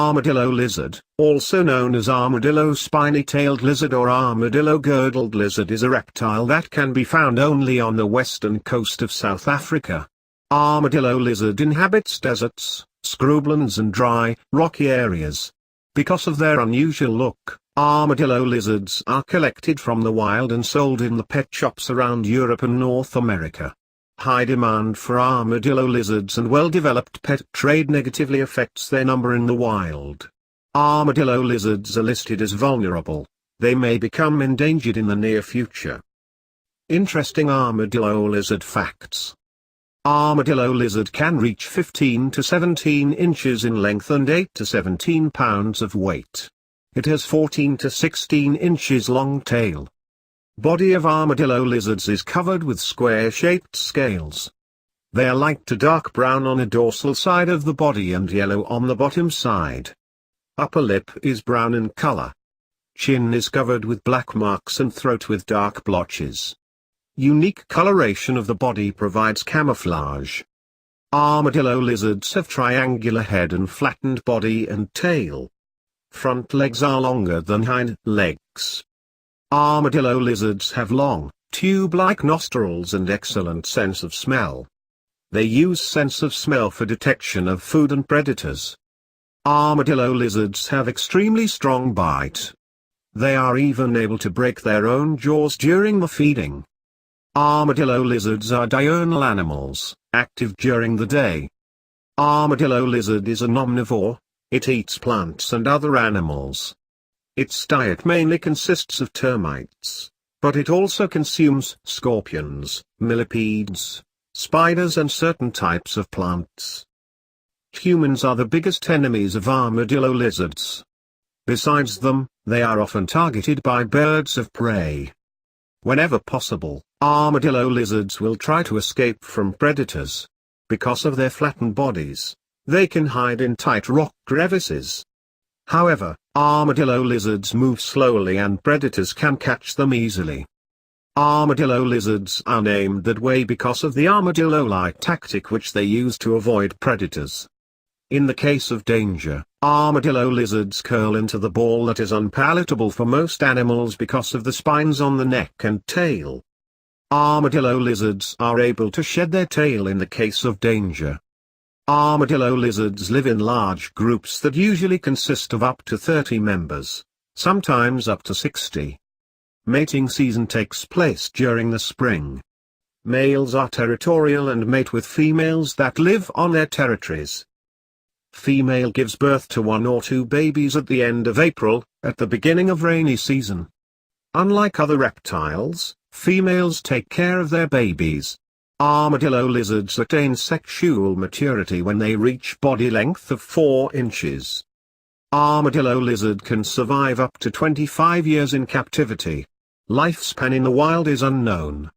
Armadillo lizard, also known as armadillo spiny-tailed lizard or armadillo girdled lizard, is a reptile that can be found only on the western coast of South Africa. Armadillo lizard inhabits deserts, scrublands and dry, rocky areas. Because of their unusual look, armadillo lizards are collected from the wild and sold in the pet shops around Europe and North America. High demand for armadillo lizards and well-developed pet trade negatively affects their number in the wild. Armadillo lizards are listed as vulnerable. They may become endangered in the near future. Interesting armadillo lizard facts. Armadillo lizard can reach 15 to 17 inches in length and 8 to 17 pounds of weight. It has 14 to 16 inches long tail. Body of armadillo lizards is covered with square-shaped scales. They are light to dark brown on the dorsal side of the body and yellow on the bottom side. Upper lip is brown in color. Chin is covered with black marks and throat with dark blotches. Unique coloration of the body provides camouflage. Armadillo lizards have triangular head and flattened body and tail. Front legs are longer than hind legs. Armadillo lizards have long, tube-like nostrils and excellent sense of smell. They use sense of smell for detection of food and predators. Armadillo lizards have extremely strong bite. They are even able to break their own jaws during the feeding. Armadillo lizards are diurnal animals, active during the day. Armadillo lizard is an omnivore. It eats plants and other animals. Its diet mainly consists of termites, but it also consumes scorpions, millipedes, spiders and certain types of plants. Humans are the biggest enemies of armadillo lizards. Besides them, they are often targeted by birds of prey. Whenever possible, armadillo lizards will try to escape from predators. Because of their flattened bodies, they can hide in tight rock crevices. However, armadillo lizards move slowly and predators can catch them easily. Armadillo lizards are named that way because of the armadillo-like tactic which they use to avoid predators. In the case of danger, armadillo lizards curl into the ball that is unpalatable for most animals because of the spines on the neck and tail. Armadillo lizards are able to shed their tail in the case of danger. Armadillo lizards live in large groups that usually consist of up to 30 members, sometimes up to 60. Mating season takes place during the spring. Males are territorial and mate with females that live on their territories. Female gives birth to 1 or 2 babies at the end of April, at the beginning of rainy season. Unlike other reptiles, females take care of their babies. Armadillo lizards attain sexual maturity when they reach body length of 4 inches. Armadillo lizard can survive up to 25 years in captivity. Lifespan in the wild is unknown.